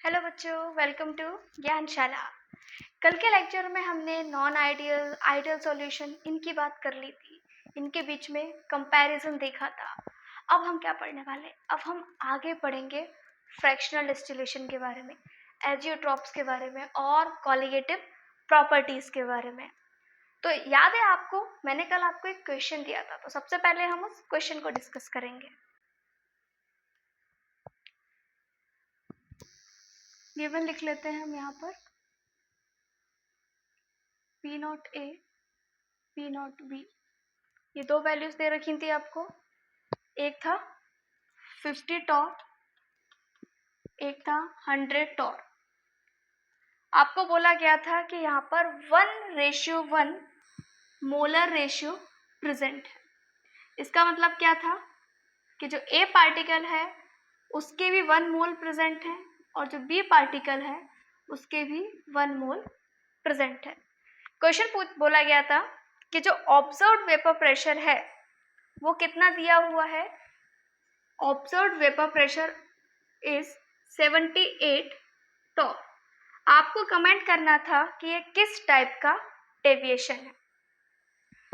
Hello बच्चों, welcome to ज्ञानशाला। कल के लेक्चर में हमने नॉन आइडियल, आइडियल सॉल्यूशन इनकी बात कर ली थी। इनके बीच में कंपैरिजन देखा था। अब हम क्या पढ़ने वाले? अब हम आगे पढ़ेंगे फ्रैक्शनल डिस्टिलेशन के बारे में, एजियोट्रॉप्स के बारे में और कॉलिगेटिव प्रॉपर्टीज के बारे में। तो याद है आपको, मैंने कल आपको एक क्वेश्चन दिया था, तो सबसे पहले हम उस क्वेश्चन को डिस्कस करेंगे। गिवन लिख लेते हैं हम यहाँ पर P not A, P not B। ये दो वैल्यूज दे रखी थी आपको, एक था 50 टॉर, एक था 100 टॉर। आपको बोला गया था कि यहाँ पर 1:1 मोलर रेशियो प्रेजेंट है। इसका मतलब क्या था कि जो A पार्टिकल है उसके भी 1 मोल प्रेजेंट है और जो B पार्टिकल है उसके भी 1 मोल प्रेजेंट है। क्वेश्चन बोला गया था कि जो ऑब्जर्व्ड वेपर प्रेशर है वो कितना दिया हुआ है। Observed vapour pressure is 78 torr. आपको कमेंट करना था कि ये किस टाइप का डेविएशन है।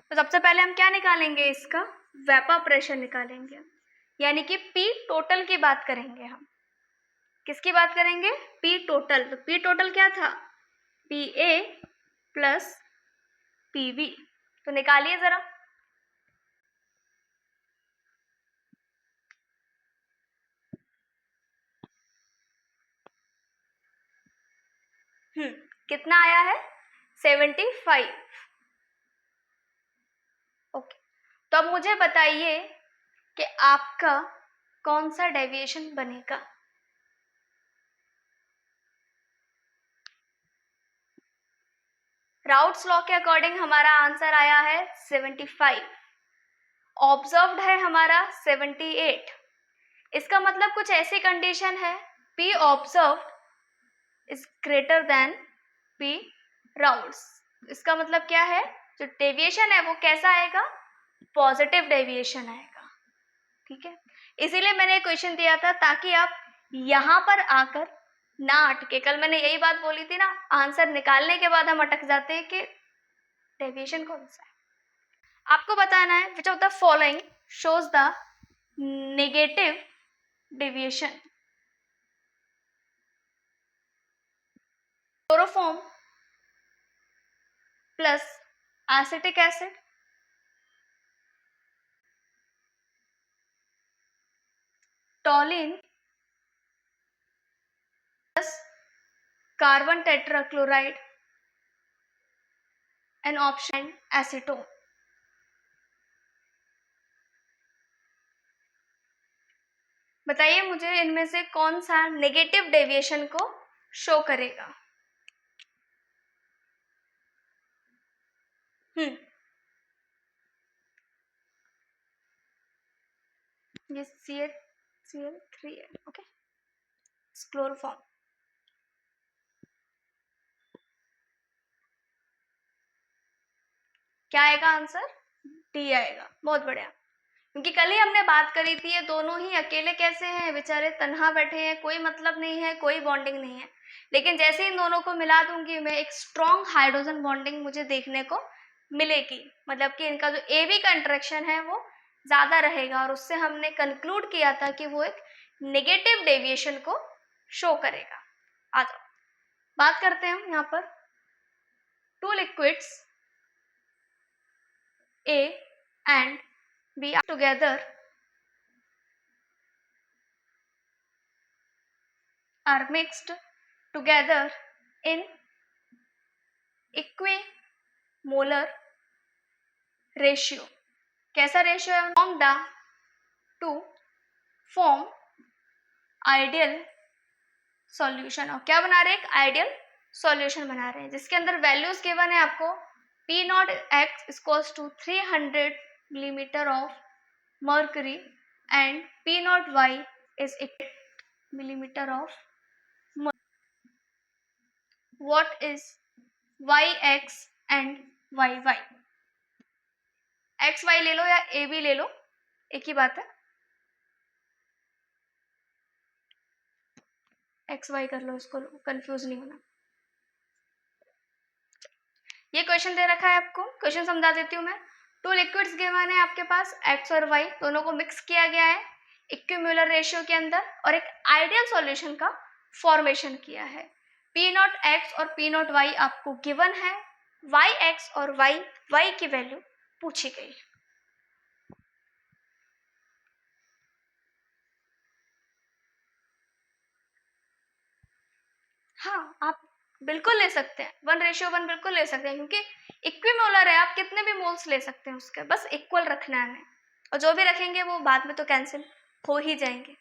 तो सबसे पहले हम क्या निकालेंगे, इसका वेपर प्रेशर निकालेंगे, यानी कि पी टोटल की बात करेंगे हम। किसकी बात करेंगे? P total. तो पी टोटल क्या था? P A plus P B. तो निकालिए जरा। कितना आया है? 75। ओके, तो अब मुझे बताइए कि आपका कौन सा डेविएशन बनेगा। राउट्स लॉ के अकॉर्डिंग हमारा आंसर आया है 75। ऑब्जर्व्ड है हमारा 78। इसका मतलब कुछ ऐसी कंडीशन है, P observed is greater than P routes. इसका मतलब क्या है? जो डेविएशन है वो कैसा आएगा? पॉजिटिव डेविएशन आएगा। ठीक है, इसीलिए मैंने क्वेश्चन दिया था ताकि आप यहाँ पर आकर ना अटके। कल मैंने यही बात बोली थी ना, आंसर निकालने के बाद हम अटक जाते हैं कि डेविएशन कौन सा है। आपको बताना है which of the following shows the negative deviation. Chloroform plus acetic acid, टॉलिन plus carbon tetrachloride and option acetone. बताइए मुझे इनमें से कौन सा नेगेटिव डेविएशन को शो करेगा। ये Cl3 है। Okay, chloroform. क्या आएगा आंसर? डी आएगा। बहुत बढ़िया, क्योंकि कल ही हमने बात करी थी ये दोनों ही अकेले कैसे हैं, बेचारे तन्हा बैठे हैं, कोई मतलब नहीं है, कोई बॉन्डिंग नहीं है। लेकिन जैसे इन दोनों को मिला दूंगी मैं, एक स्ट्रॉन्ग हाइड्रोजन बॉन्डिंग मुझे देखने को मिलेगी। मतलब कि इनका जो ए बी का इंटरेक्शन है वो ज्यादा रहेगा और उससे हमने कंक्लूड किया था कि वो एक नेगेटिव डेविएशन को शो करेगा। आ जाओ बात करते हैं हम यहाँ पर। Two liquids A and B are together are mixed together in equimolar ratio. कैसा रेशियो है? formed to form ideal solution। और क्या बना रहे हैं? एक आइडियल सॉल्यूशन बना रहे हैं जिसके अंदर वैल्यूज गिवन है आपको। P not X equals to 300 millimetre of mercury and P नॉट Y is millimeter of mercury. What is YX and YY? XY ले लो या AB ले लो, एक ही बात है। एक्स वाई कर लो, इसको कंफ्यूज नहीं होना। ये क्वेश्चन दे रखा है आपको, क्वेश्चन समझा देती हूँ मैं। टू लिक्विड्स गिवन है आपके पास, एक्स और वाई दोनों को मिक्स किया गया है इक्विमुलर रेशियो के अंदर और एक आइडियल सॉल्यूशन का फॉर्मेशन किया है। पी नॉट एक्स और पी नॉट वाई आपको गिवन है, वाई एक्स और वाई वाई की वैल्यू पूछी गई। हाँ, आप बिल्कुल ले सकते हैं, 1:1 बिल्कुल ले सकते हैं, क्योंकि इक्विमोलर है, आप कितने भी मोल्स ले सकते हैं उसके, बस इक्वल रखना है हमें, और जो भी रखेंगे वो बाद में तो कैंसिल हो ही जाएंगे।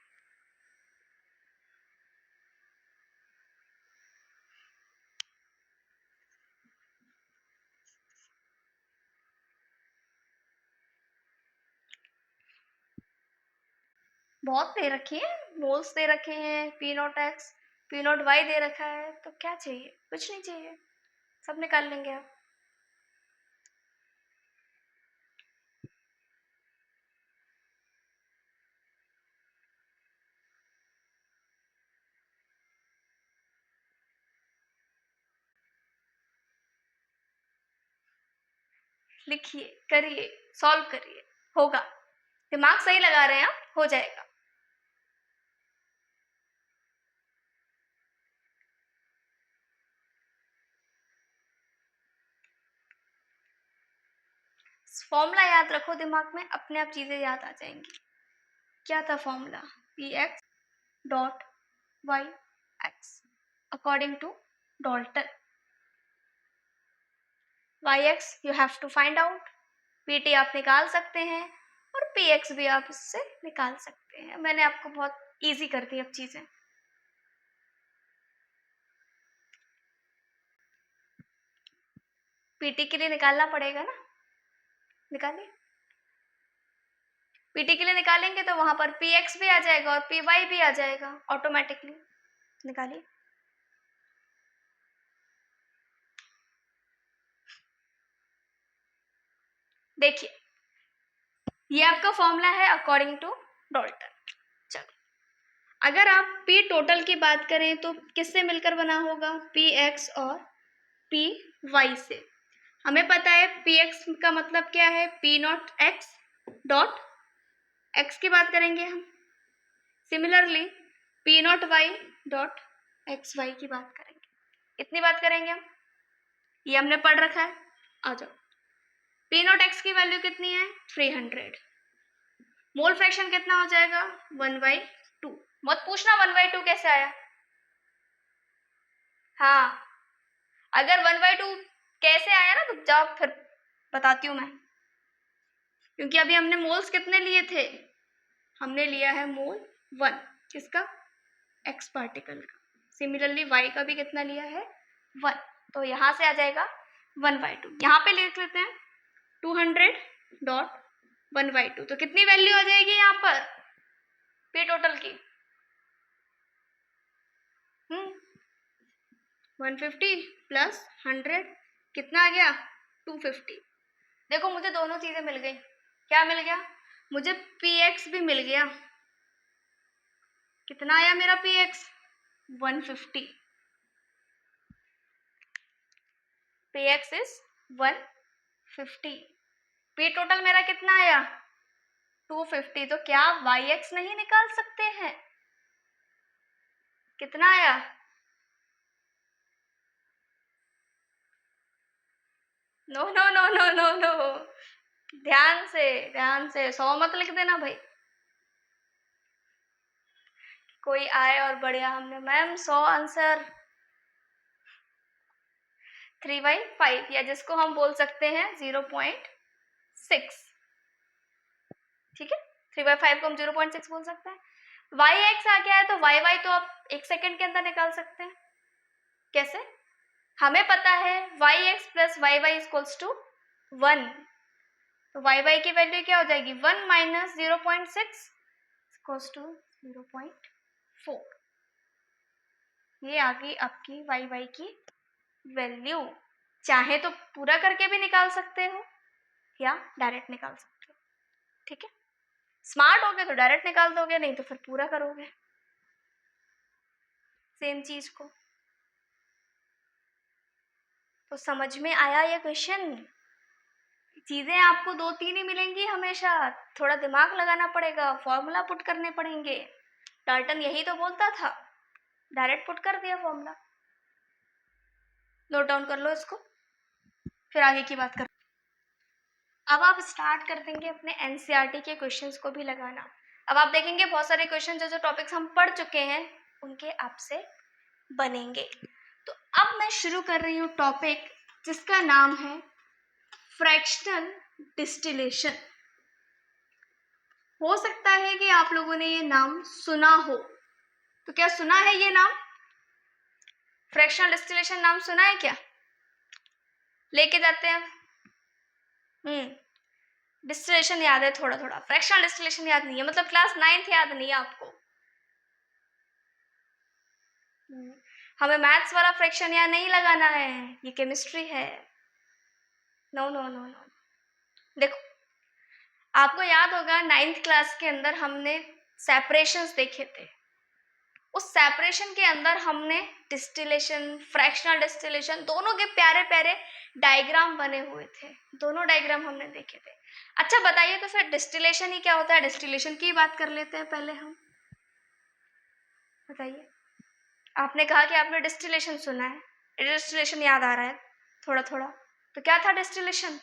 बहुत दे रखी है, मोल्स दे रखे हैं, P not x P not why they रखा है, तो क्या चाहिए, कुछ नहीं चाहिए, सब निकाल लेंगे आप। लिखिए, करिए, सॉल्व करिए, होगा, दिमाग सही लगा रहे हैं आप, हो जाएगा। फॉर्मूला याद रखो दिमाग में, अपने आप चीजें याद आ जाएंगी। क्या था formula? P X dot Y X according to Dalton. Y X you have to find out, P T आप निकाल सकते हैं और पी एक्स भी आप इससे निकाल सकते हैं। मैंने आपको बहुत इजी कर दी अब चीजें। पीटी के लिए निकालना पड़ेगा ना, निकालिए। पीटी के लिए निकालेंगे तो वहां पर पी एक्स भी आ जाएगा और पी वाई भी आ जाएगा ऑटोमेटिकली। निकालिए। देखिए, ये आपका फॉर्मूला है अकॉर्डिंग टू डॉल्टन। चलो, अगर आप पी टोटल की बात करें तो किससे मिलकर बना होगा? पी एक्स और पी वाई से। हमें पता है पी एक्स का मतलब क्या है, P not X dot X की बात करेंगे हम। Similarly P not Y dot X Y की बात करेंगे, इतनी बात करेंगे हम, ये हमने पढ़ रखा है। आ जाओ, पी नॉट एक्स की वैल्यू कितनी है? 300। मोल फ्रैक्शन कितना हो जाएगा? 1/2। मत पूछना 1/2 कैसे आया। हाँ, अगर 1/2 कैसे आया ना तो जवाब फिर बताती हूँ मैं, क्योंकि अभी हमने मोल्स कितने लिए थे? हमने लिया है मोल 1 किसका? एक्स पार्टिकल का। सिमिलरली वाई का भी कितना लिया है? 1। तो यहाँ से आ जाएगा 1/2। यहाँ पे लिख लेते हैं 200 डॉट 1/2। तो कितनी वैल्यू आ जाएगी यहाँ पर पी टोटल की? 150 प्लस 100 कितना आ गया? 250। देखो, मुझे दोनों चीजें मिल गई। क्या मिल गया? मुझे पी एक्स भी मिल गया। कितना आया मेरा P x? 150। P x is 150। P total मेरा कितना आया? 250। तो क्या वाई एक्स नहीं निकाल सकते हैं? कितना आया? No no no no no no, ध्यान से, ध्यान से 100 मत लिख देना भाई, कोई आए और बढ़िया। हमने मैम 100 आंसर 3/5, या जिसको हम बोल सकते हैं 0.6। ठीक है, 3/5 को हम 0.6 बोल सकते हैं। वाई एक्स आ गया है तो वाई वाई तो आप 1 सेकेंड के अंदर निकाल सकते हैं। कैसे? हमें पता है Y X plus Y Y equals to 1। तो वाई वाई की वैल्यू क्या हो जाएगी? 1 माइनस 0.6 इक्वल्स टू 0.4। ये आ गई आपकी वाई वाई की वैल्यू। चाहे तो पूरा करके भी निकाल सकते हो या डायरेक्ट निकाल सकते हो। ठीक है, स्मार्ट हो गए तो डायरेक्ट निकाल दोगे, नहीं तो फिर पूरा करोगे। सेम चीज को। तो समझ में आया ये क्वेश्चन? चीजें आपको 2-3 ही मिलेंगी हमेशा, थोड़ा दिमाग लगाना पड़ेगा, फॉर्मूला पुट करने पड़ेंगे। डाल्टन यही तो बोलता था, डायरेक्ट पुट कर दिया फॉर्मूला। नोट डाउन कर लो इसको, फिर आगे की बात कर। अब आप स्टार्ट कर देंगे अपने एनसीईआरटी के क्वेश्चंस को भी लगाना। अब आप देखेंगे बहुत सारे क्वेश्चन जो टॉपिक्स हम पढ़ चुके हैं उनके आपसे बनेंगे। तो अब मैं शुरू कर रही हूँ टॉपिक जिसका नाम है फ्रैक्शनल डिस्टिलेशन। हो सकता है कि आप लोगों ने ये नाम सुना हो, तो क्या सुना है ये नाम? फ्रैक्शनल डिस्टिलेशन नाम सुना है क्या? लेके जाते हैं। डिस्टिलेशन याद है थोड़ा थोड़ा, फ्रैक्शनल डिस्टिलेशन याद नहीं है, मतलब क्लास 9th याद नहीं है आपको। हमें मैथ्स वाला फ्रैक्शन यहाँ नहीं लगाना है, ये केमिस्ट्री है। No no no no. देखो, आपको याद होगा 9th क्लास के अंदर हमने सेपरेशंस देखे थे। उस सेपरेशन के अंदर हमने डिस्टिलेशन, फ्रैक्शनल डिस्टिलेशन, दोनों के प्यारे प्यारे डायग्राम बने हुए थे, दोनों डायग्राम हमने देखे थे। अच्छा बताइए, तो फिर डिस्टिलेशन ही क्या होता है? डिस्टिलेशन की बात कर लेते हैं पहले हम। बताइए, आपने कहा कि आपने डिस्टिलेशन सुना है, डिस्टिलेशन याद आ रहा है थोड़ा थोड़ा, तो क्या था डिस्टिलेशन?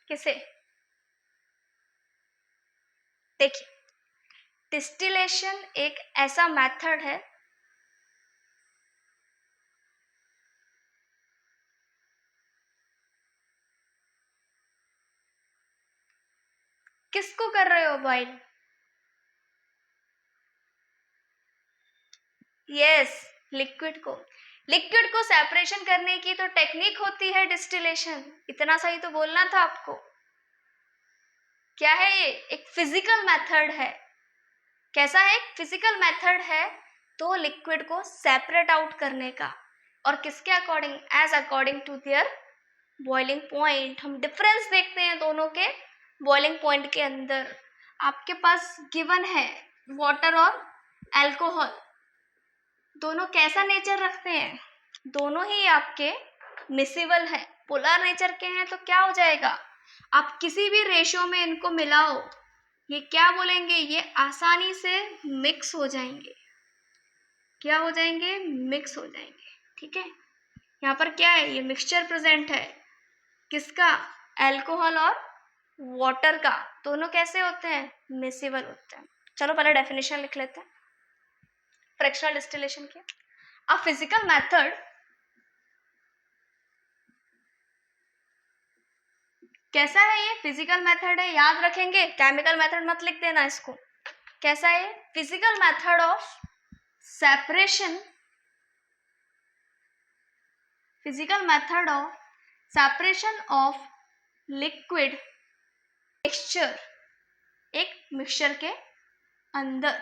किसे? देखिए, डिस्टिलेशन एक ऐसा मेथड है किसको कर रहे हो बॉयल? यस, लिक्विड को। लिक्विड को सेपरेशन करने की तो टेक्निक होती है डिस्टिलेशन, इतना सही तो बोलना था आपको। क्या है ये? एक फिजिकल मेथड है। कैसा है? एक फिजिकल मेथड है तो लिक्विड को सेपरेट आउट करने का। और किसके according? As according to their boiling point. हम डिफरेंस देखते हैं दोनों के बॉइलिंग पॉइंट के अंदर। आपके पास गिवन है वाटर और अल्कोहल, दोनों कैसा नेचर रखते हैं? दोनों ही आपके मिसिबल है, पोलर नेचर के हैं। तो क्या हो जाएगा, आप किसी भी रेशियो में इनको मिलाओ, ये क्या बोलेंगे, ये आसानी से मिक्स हो जाएंगे। क्या हो जाएंगे? मिक्स हो जाएंगे। ठीक है, यहाँ पर क्या है, ये मिक्सचर प्रेजेंट है किसका? अल्कोहल और वाटर का। दोनों कैसे होते हैं? मिसिबल होते हैं। चलो पहले डेफिनेशन लिख लेते हैं फ्रैक्शनल डिस्टिलेशन की। अ फिजिकल मेथड कैसा है? ये फिजिकल मेथड है, याद रखेंगे, केमिकल मेथड मत लिख देना इसको। कैसा है? Physical method of separation, physical method of separation of liquid mixture, एक मिक्सचर के अंदर।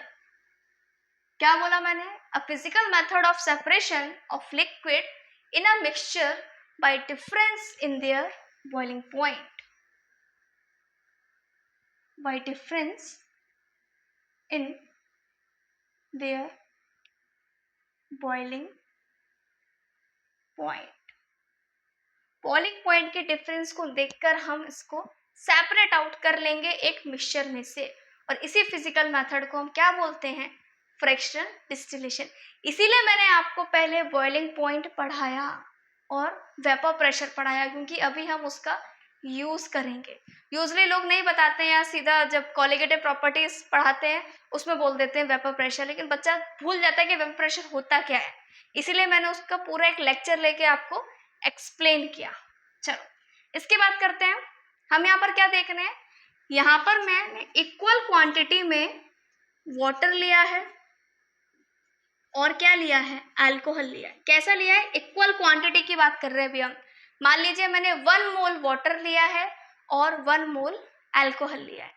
क्या बोला मैंने? A physical method of separation of liquid in a mixture by difference in their boiling point, bye difference in their boiling point. Boiling point के difference को देखकर हम इसको सेपरेट आउट कर लेंगे एक मिक्सचर में से, और इसी फिजिकल मेथड को हम क्या बोलते हैं? Fractional distillation. इसीलिए मैंने आपको पहले बॉइलिंग पॉइंट पढ़ाया और वेपर प्रेशर पढ़ाया, क्योंकि अभी हम उसका यूज करेंगे। यूजली लोग नहीं बताते हैं, सीधा जब कॉलिगेटिव प्रॉपर्टीज पढ़ाते हैं उसमें बोल देते हैं वेपर प्रेशर, लेकिन बच्चा भूल जाता है कि वेपर प्रेशर होता क्या है। इसीलिए मैंने उसका पूरा एक लेक्चर लेके आपको एक्सप्लेन किया। चलो इसकी बात करते हैं। हम यहाँ पर क्या देख रहे हैं, यहाँ पर मैंने इक्वल क्वांटिटी में वाटर लिया है और क्या लिया है? अल्कोहल लिया है। कैसा लिया है? इक्वल क्वांटिटी की बात कर रहे हैं अभी हम। मान लीजिए मैंने 1 मोल वाटर लिया है और 1 मोल अल्कोहल लिया है।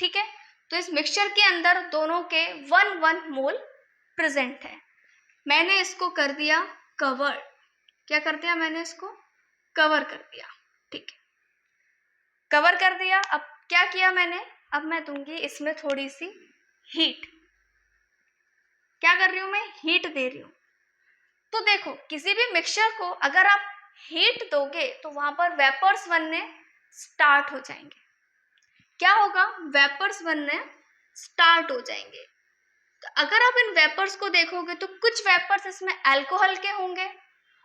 ठीक है, तो इस मिक्सचर के अंदर दोनों के 1 मोल प्रेजेंट है। मैंने इसको कर दिया कवर्ड। क्या कर दिया मैंने इसको? कवर कर दिया, ठीक है, कवर कर दिया। अब क्या किया मैंने, अब मैं दूंगी इसमें थोड़ी सी हीट। क्या कर रही हूं मैं, हीट दे रही हूं। तो देखो किसी भी मिक्सचर को अगर आप हीट दोगे तो वहां पर वेपर्स बनने स्टार्ट हो जाएंगे। क्या होगा, वेपर्स बनने स्टार्ट हो जाएंगे। तो अगर आप इन वेपर्स को देखोगे तो कुछ वेपर्स इसमें अल्कोहल के होंगे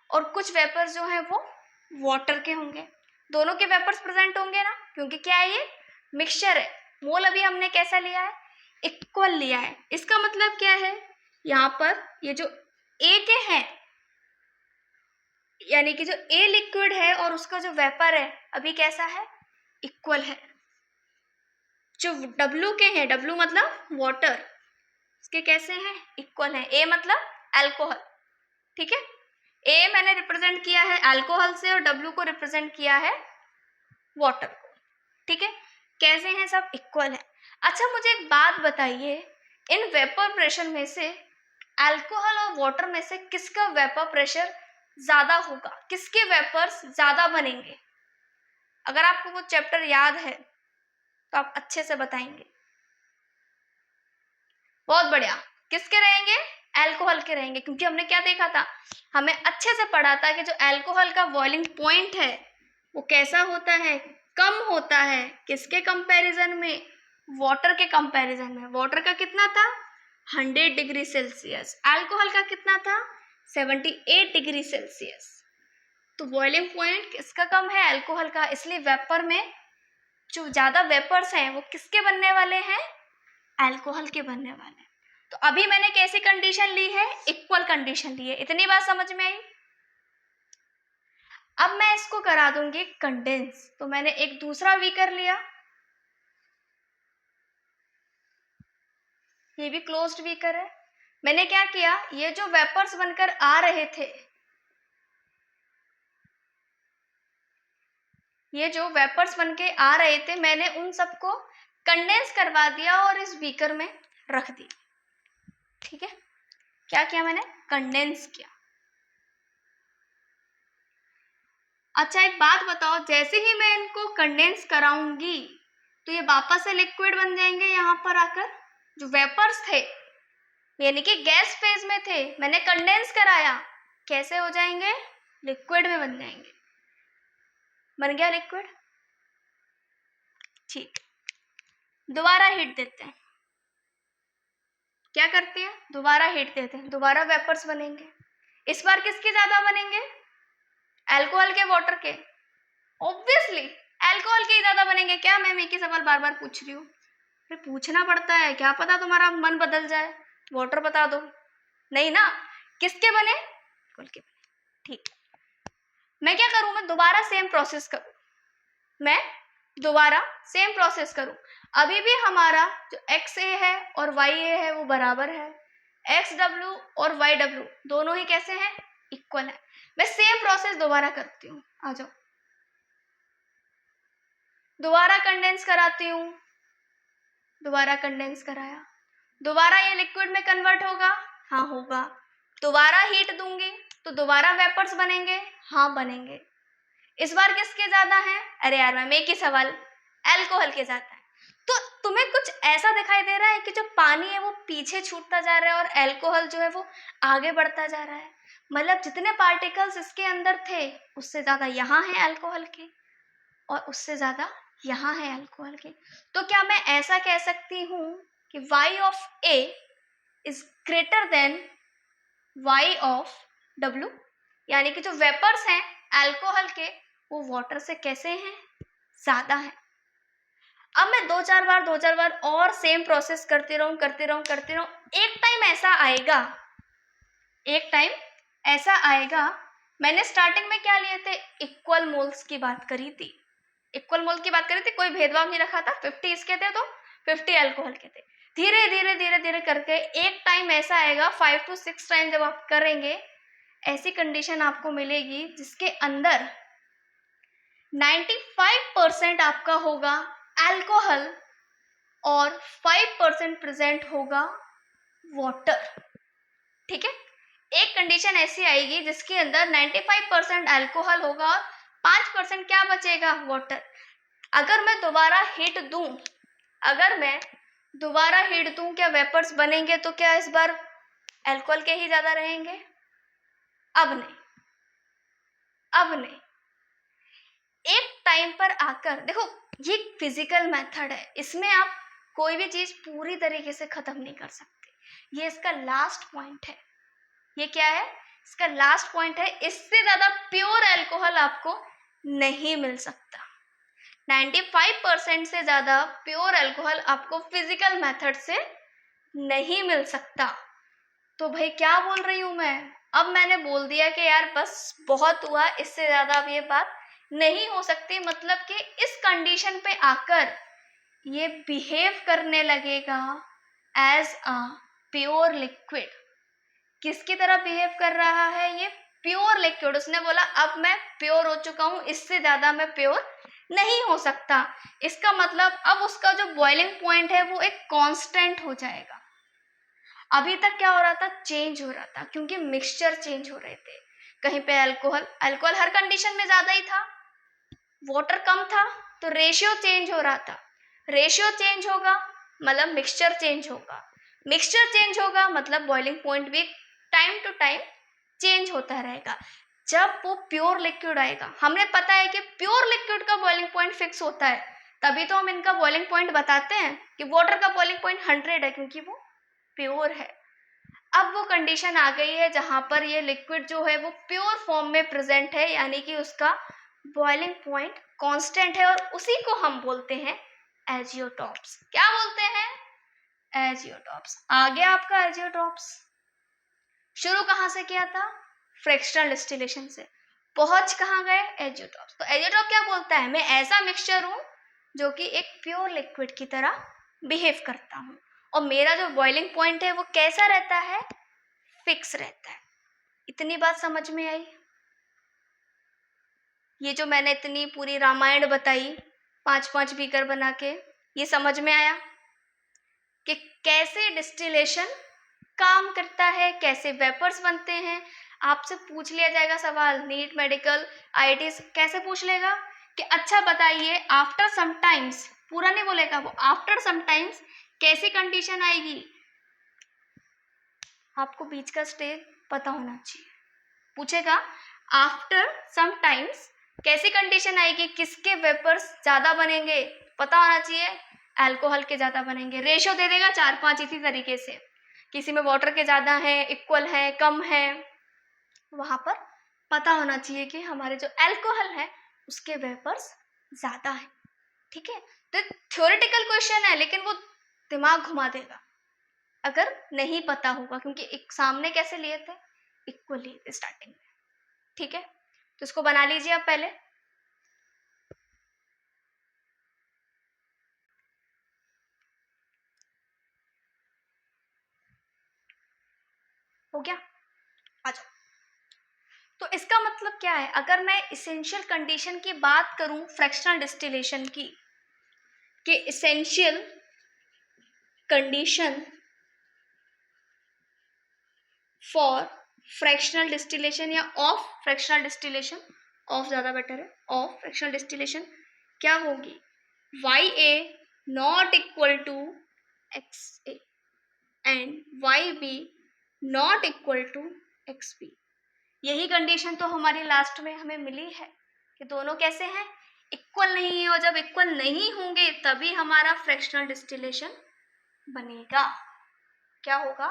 और कुछ वेपर्स जो है वो वाटर के होंगे। दोनों के वेपर्स प्रेजेंट होंगे ना, क्योंकि क्या है, ये मिक्सचर है। मोल अभी हमने कैसा लिया है, इक्वल लिया है। इसका मतलब क्या है, यहाँ पर ये जो ए के हैं, यानी कि जो ए लिक्विड है और उसका जो वेपर है अभी कैसा है, इक्वल है। जो डब्ल्यू के हैं, डब्ल्यू मतलब वाटर, इसके कैसे हैं, इक्वल है। ए मतलब अल्कोहल, ठीक है, ए मैंने रिप्रेजेंट किया है अल्कोहल से और डब्ल्यू को रिप्रेजेंट किया है वाटर को, ठीक है, कैसे हैं, सब इक्वल है। अच्छा मुझे एक बात बताइए, इन वेपर प्रेशर में से अल्कोहल और वाटर में से किसका वेपर प्रेशर ज्यादा होगा, किसके वेपर्स ज्यादा बनेंगे? अगर आपको वो चैप्टर याद है तो आप अच्छे से बताएंगे। बहुत बढ़िया, किसके रहेंगे, अल्कोहल के रहेंगे, क्योंकि हमने क्या देखा था, हमें अच्छे से पढ़ा था कि जो अल्कोहल का बॉइलिंग पॉइंट है वो कैसा होता है, कम होता है। किसके कंपैरिजन में, वाटर के कंपैरिजन में। वाटर का कितना था, 100 डिग्री सेल्सियस, अल्कोहल का कितना था, 78 डिग्री सेल्सियस। तो बॉइलिंग पॉइंट किसका कम है, अल्कोहल का, इसलिए वेपर में जो ज्यादा वेपर्स हैं वो किसके बनने वाले हैं, अल्कोहल के बनने वाले हैं। तो अभी मैंने कैसी कंडीशन ली है, इक्वल कंडीशन ली है। इतनी बात समझ में आई। अब मैं इसको करा दूंगी कंडेंस। तो मैंने एक दूसरा बीकर लिया, ये भी क्लोज्ड बीकर है। मैंने क्या किया, ये जो वेपर्स बनकर आ रहे थे, ये जो वेपर्स बनके आ रहे थे, मैंने उन सबको कंडेंस करवा दिया और इस बीकर में रख दिया, ठीक है। क्या किया मैंने, कंडेंस किया। अच्छा एक बात बताओ, जैसे ही मैं इनको कंडेंस कराऊंगी तो ये वापस से लिक्विड बन जाएंगे। यहाँ पर आकर जो वेपर्स थे, यानी कि गैस फेज में थे, मैंने कंडेंस कराया, कैसे हो जाएंगे, लिक्विड में बन जाएंगे। बन गया लिक्विड, ठीक। दोबारा हीट देते हैं, क्या करते हैं, दोबारा हीट देते हैं, दोबारा वेपर्स बनेंगे। इस बार किसके ज्यादा बनेंगे, अल्कोहल के, वाटर के? ऑब्वियसली अल्कोहल के ही ज्यादा बनेंगे। क्या मैम एक ही सवाल बार बार पूछ रही हूँ, फिर पूछना पड़ता है, क्या पता तुम्हारा मन बदल जाए, वाटर बता दो। नहीं ना, किसके बने, अल्कोहल के बने, ठीक। मैं क्या करूं, मैं दोबारा सेम प्रोसेस करूं, मैं दोबारा सेम प्रोसेस करूं। अभी भी हमारा जो एक्स ए है और वाई ए है वो बराबर है, एक्स डब्ल्यू और वाई डब्ल्यू दोनों ही कैसे हैं, इक्वल है। मैं सेम प्रोसेस दोबारा करती हूँ, आ जाओ, दोबारा कंडेंस कराती हूँ, दोबारा कंडेंस कराया, दोबारा ये लिक्विड में कन्वर्ट होगा, हाँ होगा। दोबारा हीट दूंगी तो दोबारा वेपर्स बनेंगे, हाँ बनेंगे। इस बार किसके ज्यादा है, अरे यार मैम एक ही सवाल, अल्कोहल के ज्यादा है। तो तुम्हें कुछ ऐसा दिखाई दे रहा है कि जो पानी है वो पीछे छूटता जा रहा है और अल्कोहल जो है वो आगे बढ़ता जा रहा है। मतलब जितने पार्टिकल्स इसके अंदर थे उससे ज्यादा यहाँ है अल्कोहल के और उससे ज्यादा यहाँ है अल्कोहल के। तो क्या मैं ऐसा कह सकती हूँ कि y of a is greater than y of w, यानी कि जो वेपर्स हैं अल्कोहल के वो वाटर से कैसे हैं, ज्यादा है। अब मैं दो चार बार और सेम प्रोसेस करती रहूं। एक टाइम ऐसा आएगा, मैंने स्टार्टिंग में क्या लिए थे, इक्वल मोल्स की बात करी थी, कोई भेदभाव नहीं रखा था, 50 इसके थे तो 50 अल्कोहल के थे। धीरे धीरे करके एक टाइम ऐसा आएगा, 5 to 6 टाइम जब आप करेंगे, ऐसी कंडीशन आपको मिलेगी जिसके अंदर 95% आपका होगा अल्कोहल और 5% प्रेजेंट होगा वाटर, ठीक है। एक कंडीशन ऐसी आएगी जिसके अंदर 95% अल्कोहल होगा और 5% क्या बचेगा, वाटर। अगर मैं दोबारा हीट दूं क्या वेपर्स बनेंगे, तो क्या इस बार अल्कोहल के ही ज्यादा रहेंगे? अब नहीं। एक टाइम पर आकर देखो, ये फिजिकल मेथड है, इसमें आप कोई भी चीज पूरी तरीके से खत्म नहीं कर सकते। ये इसका लास्ट पॉइंट है। ये क्या है? इसका लास्ट पॉइंट है। इससे ज्यादा प्योर अल्कोहल आपको नहीं मिल सकता। 95% से ज्यादा प्योर अल्कोहल आपको फिजिकल मेथड से नहीं मिल सकता। तो भाई क्या बोल रही हूं मैं? अब मैंने बोल दिया कि यार बस बहुत हुआ, इससे ज्यादा अब ये बात नहीं हो सकती। मतलब कि इस कंडीशन पे आकर ये बिहेव करने लगेगा एज अ प्योर लिक्विड। किसकी तरह बिहेव कर रहा है? ये प्योर लिक्विड। उसने बोला अब मैं प्योर हो चुका हूं, इससे ज्यादा मैं प्योर नहीं हो सकता। इसका मतलब अब उसका जो बॉइलिंग पॉइंट है वो एक कांस्टेंट हो जाएगा। अभी तक क्या हो रहा था? चेंज हो रहा था, क्योंकि मिक्सचर चेंज हो रहे थे। कहीं पे अल्कोहल हर कंडीशन में ज्यादा ही था, वाटर कम था, तो रेशियो चेंज हो रहा था। रेशियो चेंज होगा मतलब मिक्सचर चेंज होगा, मिक्सचर चेंज होगा मतलब बॉइलिंग पॉइंट भी टाइम टू टाइम चेंज होता रहेगा। जब वो प्योर लिक्विड आएगा, हमें पता है कि प्योर लिक्विड का बॉइलिंग पॉइंट फिक्स होता है, तभी तो हम इनका बॉइलिंग पॉइंट बताते हैं कि वाटर का बॉइलिंग पॉइंट 100 है, क्योंकि वो प्योर है। अब वो कंडीशन आ गई है जहां पर ये लिक्विड जो है वो प्योर फॉर्म में प्रेजेंट है, यानी कि उसका बॉइलिंग पॉइंट कांस्टेंट है, और उसी को हम बोलते हैं एजियोटॉप्स। क्या बोलते हैं? एजियोटॉप्स। आ गया आपका एजियोटॉप्स। शुरू कहां से किया था? फ्रैक्शनल डिस्टिलेशन से। पहुंच कहां गए? एजियोटॉप्स। तो एजियोटॉप क्या बोलता है? मैं ऐसा मिक्सचर हूं जो कि एक प्योर लिक्विड की तरह बिहेव करता हूं, और मेरा जो बॉइलिंग पॉइंट है वो कैसा रहता है? फिक्स रहता है। इतनी बात समझ में आई? ये जो मैंने इतनी पूरी रामायण बताई 5-5 बीकर बना के, ये समझ में आया कि कैसे डिस्टिलेशन काम करता है, कैसे वेपर्स बनते हैं। आपसे पूछ लिया जाएगा सवाल, नीट, मेडिकल, आईआईटी कैसे पूछ लेगा कि अच्छा बताइए आफ्टर सम टाइम्स, पूरा नहीं बोलेगा वो, आफ्टर सम टाइम्स कैसी कंडीशन आएगी। आपको बीच का स्टेज पता होना चाहिए। पूछेगा आफ्टर सम टाइम्स कैसी कंडीशन आएगी, किसके वेपर्स ज्यादा बनेंगे, पता होना चाहिए अल्कोहल के ज्यादा बनेंगे। रेशियो दे देगा 4-5 इसी तरीके से, किसी में वाटर के ज्यादा है, इक्वल है, कम है, वहां पर पता होना चाहिए कि हमारे जो अल्कोहल है उसके वेपर्स ज्यादा है। ठीक है, तो थ्योरेटिकल क्वेश्चन है, लेकिन वो दिमाग घुमा देगा अगर नहीं पता होगा, क्योंकि एक सामने कैसे लिए थे? इक्वल लिए थे स्टार्टिंग में। ठीक है, तो इसको बना लीजिए आप पहले। हो गया? आ जाओ। तो इसका मतलब क्या है? अगर मैं इसेंशियल कंडीशन की बात करूं फ्रैक्शनल डिस्टिलेशन की, कि essential condition for fractional distillation या ऑफ फ्रैक्शनल डिस्टिलेशन, ऑफ ज्यादा बेटर है, ऑफ फ्रैक्शनल डिस्टिलेशन क्या होगी? YA not equal to XA and YB not equal to XB। यही कंडीशन तो हमारी लास्ट में हमें मिली है कि दोनों कैसे हैं? इक्वल नहीं है, और जब इक्वल नहीं होंगे तभी हमारा फ्रैक्शनल डिस्टिलेशन बनेगा। क्या होगा?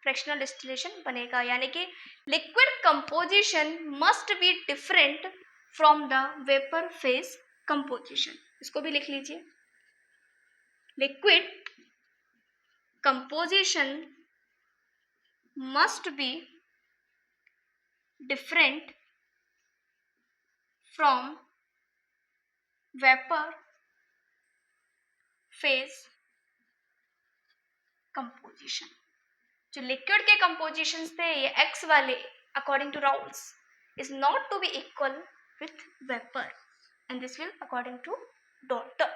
फ्रैक्शनल डिस्टिलेशन बनेगा, यानी कि liquid composition must be different from the vapour phase composition. इसको भी लिख लीजिए, liquid composition must be different from vapor phase composition। जो लिक्विड के कंपोजिशन थे ये एक्स वाले, according to Raoult's, is not to be equal with vapour, and this will according to Dalton.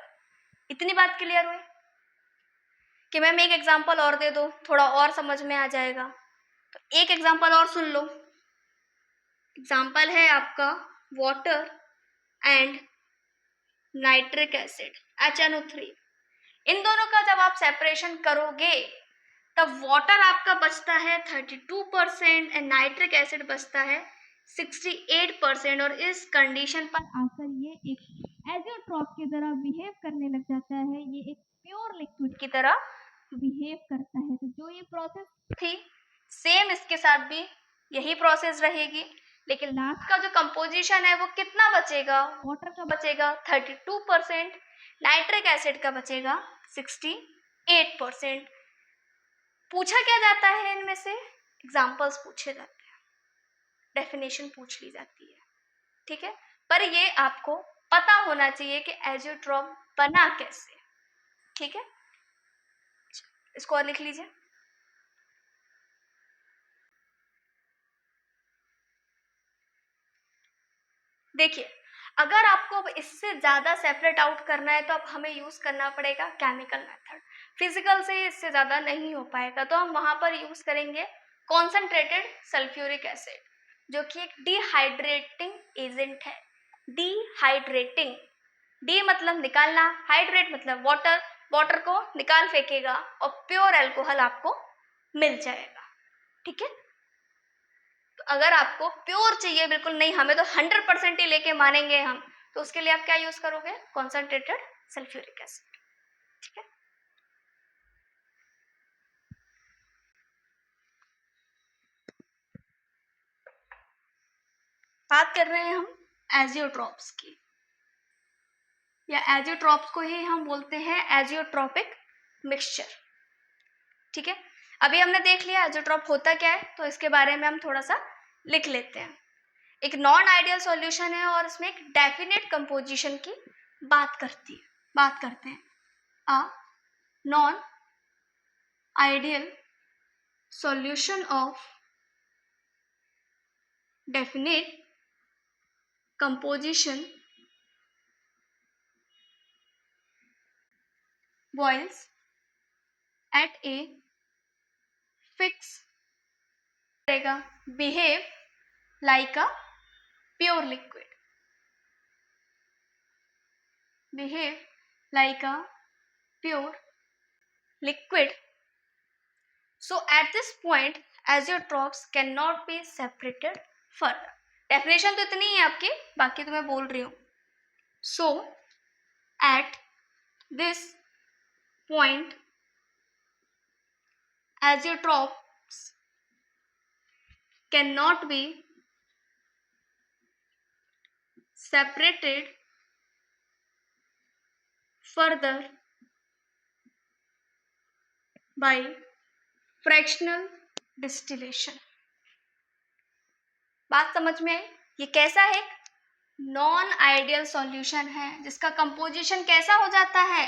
इतनी बात क्लियर हुई? कि मैम एक एग्जांपल और दे दो, थोड़ा और समझ में आ जाएगा। तो एक एग्जांपल और सुन लो। एग्जांपल है आपका water and nitric acid HNO3, इन दोनों का जब आप सेपरेशन करोगे तब वाटर आपका बचता है 32% एंड नाइट्रिक एसिड बचता है 68%। और इस कंडीशन पर आकर ये एक एजियोट्रॉप की तरह बिहेव करने लग जाता है, ये एक प्योर लिक्विड की तरह बिहेव करता है। तो जो ये प्रोसेस थी सेम इसके साथ भी यही प्रोसेस रहेगी, लेकिन लास्ट का जो कंपोजिशन है वो कितना बचेगा, वाटर का बचेगा 32%, नाइट्रिक एसिड का बचेगा 68%। पूछा क्या जाता है इनमें से, एग्जाम्पल्स पूछे जाते हैं, डेफिनेशन पूछ ली जाती है, ठीक है। पर ये आपको पता होना चाहिए कि एजियोट्रॉप बना कैसे, ठीक है। इसको और लिख लीजिए। देखिए, अगर आपको इससे ज़्यादा सेपरेट आउट करना है तो अब हमें यूज़ करना पड़ेगा केमिकल मेथड। फिजिकल से इससे ज़्यादा नहीं हो पाएगा, तो हम वहाँ पर यूज़ करेंगे कॉन्सेंट्रेटेड सल्फ्यूरिक एसिड, जो कि एक डिहाइड्रेटिंग एजेंट है। डिहाइड्रेटिंग, डी मतलब निकालना, हाइड्रेट मतलब वाटर, वाटर को निकाल फेंकेगा और प्योर अल्कोहल आपको मिल जाएगा, ठीक है। तो अगर आपको प्योर चाहिए, बिल्कुल नहीं हमें तो 100% ही लेके मानेंगे हम, तो उसके लिए आप क्या यूज करोगे, कॉन्सेंट्रेटेड सल्फ्यूरिक एसिड, ठीक है। बात कर रहे हैं हम एजियोट्रॉप्स की, या एजियोट्रॉप्स को ही हम बोलते हैं एजियोट्रॉपिक मिक्सचर, ठीक है। अभी हमने देख लिया एजियोट्रॉप होता क्या है, तो इसके बारे में हम थोड़ा सा लिख लेते हैं। एक नॉन आइडियल सॉल्यूशन है और इसमें एक डेफिनेट कंपोजिशन की बात करते हैं। A non ideal solution of definite composition boils at a fixed behave like a pure liquid, behave like a pure liquid. So at this point azeotrophs cannot be separated further. Definition तो इतनी ही है आपकी, बाकी तो मैं बोल रही हूँ। So at this point azeotrophs cannot be separated further by fractional distillation। बात समझ में आई? ये कैसा है, नॉन आइडियल सॉल्यूशन है जिसका कंपोजिशन कैसा हो जाता है,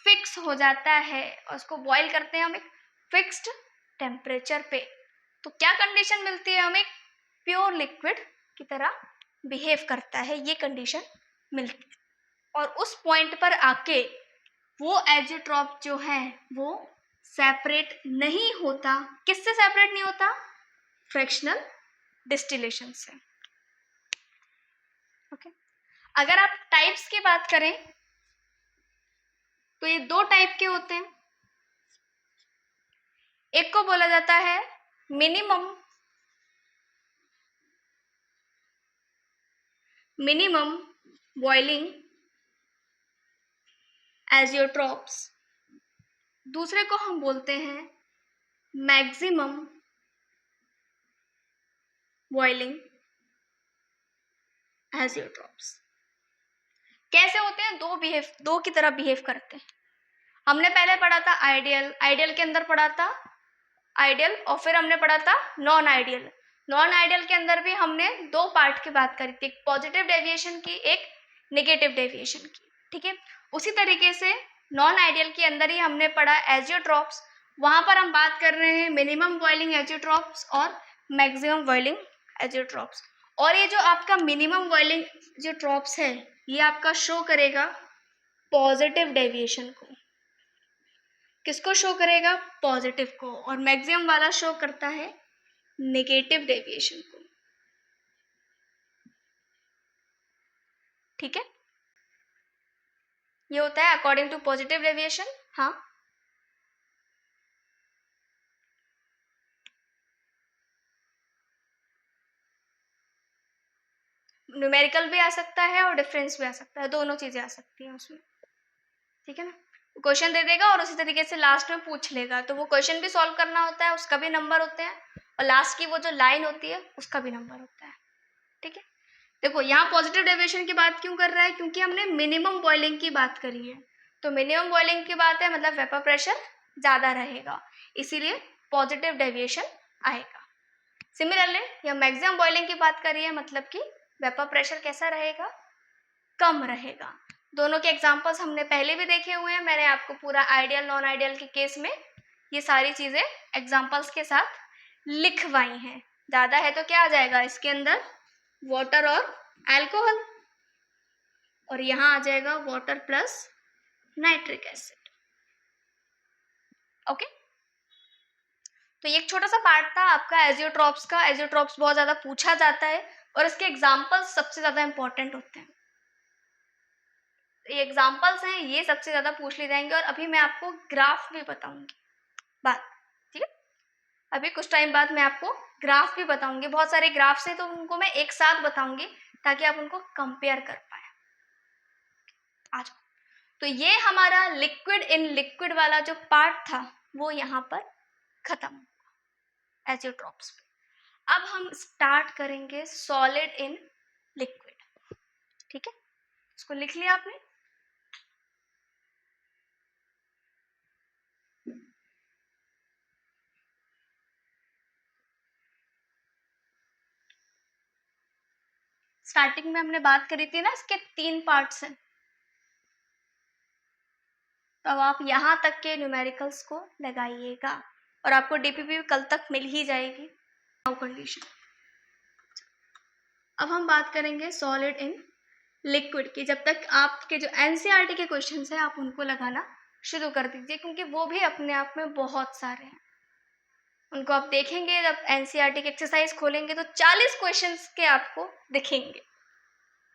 फिक्स हो जाता है, और उसको बॉईल करते हैं हम एक फिक्स्ड टेम्परेचर पे। तो क्या कंडीशन मिलती है हमें, प्योर लिक्विड की तरह बिहेव करता है, ये कंडीशन मिलती है। और उस पॉइंट पर आके वो एजियोट्रॉप जो है वो सेपरेट नहीं होता। किससे सेपरेट नहीं होता, फ्रैक्शनल डिस्टिलेशन से, ओके। अगर आप टाइप्स की बात करें तो ये दो टाइप के होते हैं। एक को बोला जाता है मिनिमम बॉइलिंग एजियोट्रॉप्स, दूसरे को हम बोलते हैं मैक्सिमम बॉइलिंग एजियोट्रॉप्स। कैसे होते हैं, दो की तरह बिहेव करते हैं। हमने पहले पढ़ा था आइडियल के अंदर पढ़ा था आइडियल, और फिर हमने पढ़ा था नॉन आइडियल के अंदर भी हमने दो पार्ट की बात करी थी, एक पॉजिटिव डेविएशन की, एक नेगेटिव डेविएशन की, ठीक है। उसी तरीके से नॉन आइडियल के अंदर ही हमने पढ़ा एजियोट्रॉप्स, वहां पर हम बात कर रहे हैं मिनिमम बॉइलिंग एजियोट्रॉप्स और मैक्सिमम बॉइलिंग एजियोट्रॉप्स। और ये जो आपका मिनिमम बॉइलिंग एजियोट्रॉप्स है ये आपका शो करेगा पॉजिटिव डेविएशन को, किसको शो करेगा, पॉजिटिव को, और मैक्सिमम वाला शो करता है नेगेटिव डेविएशन को। ठीक है, ये होता है अकॉर्डिंग टू पॉजिटिव डेविएशन। हाँ, न्यूमेरिकल भी आ सकता है और डिफरेंस भी आ सकता है, दोनों चीजें आ सकती हैं उसमें, ठीक है ना। क्वेश्चन दे देगा और उसी तरीके से लास्ट में पूछ लेगा, तो वो क्वेश्चन भी सॉल्व करना होता है, उसका भी नंबर होते हैं, और लास्ट की वो जो लाइन होती है उसका भी नंबर होता है, ठीक है। देखो यहाँ पॉजिटिव डेविएशन की बात क्यों कर रहा है, क्योंकि हमने मिनिमम बॉइलिंग की बात करी है, तो मिनिमम बॉइलिंग की बात है मतलब वेपर प्रेशर ज़्यादा रहेगा, इसीलिए पॉजिटिव डेविएशन आएगा। सिमिलरली यह मैक्सिमम बॉइलिंग की बात करी है, मतलब कि वेपर प्रेशर कैसा रहेगा, कम रहेगा। दोनों के एग्जांपल्स हमने पहले भी देखे हुए हैं, मैंने आपको पूरा आइडियल नॉन आइडियल के केस में ये सारी चीज़ें एग्जांपल्स के साथ लिखवाई हैं। ज़्यादा है तो क्या आ जाएगा इसके अंदर, वाटर और अल्कोहल, और यहाँ आ जाएगा water plus nitric acid. Okay, तो ये एक छोटा सा पार्ट था आपका एजियोट्रॉप्स का। एजियोट्रॉप्स बहुत ज़्यादा पूछा जाता है और इसके एग्जाम्पल्स सबसे ज़्यादा इंपॉर्टेंट होते हैं। ये एग्जाम्पल्स हैं, ये सबसे ज़्यादा पूछ लिए जाएंगे, और अभी मैं आपको ग्राफ भी बताऊंगी बात, ठीक है। अभी कुछ टाइम बाद मैं आपको ग्राफ भी बताऊंगी, बहुत सारे ग्राफ्स हैं तो उनको मैं एक साथ बताऊंगी ताकि आप उनको कंपेयर कर पाए। आज तो ये हमारा लिक्विड इन लिक्विड वाला जो पार्ट था वो यहाँ पर खत्म हुआ एजियोट्रॉप्स पे। अब हम स्टार्ट करेंगे सॉलिड इन लिक्विड, ठीक है। इसको लिख लिया आपने। स्टार्टिंग में हमने बात करी थी ना, इसके 3 पार्ट्स हैं, तो अब आप यहाँ तक के न्यूमेरिकल्स को लगाइएगा और आपको डीपीपी कल तक मिल ही जाएगी कंडीशन। अब हम बात करेंगे सॉलिड इन लिक्विड की। जब तक आपके जो एनसीईआरटी के क्वेश्चंस हैं आप उनको लगाना शुरू कर दीजिए, क्योंकि वो भी अपने आप में बहुत सारे हैं। उनको आप देखेंगे, जब एनसीईआरटी की एक्सरसाइज खोलेंगे तो 40 क्वेश्चंस के आपको दिखेंगे,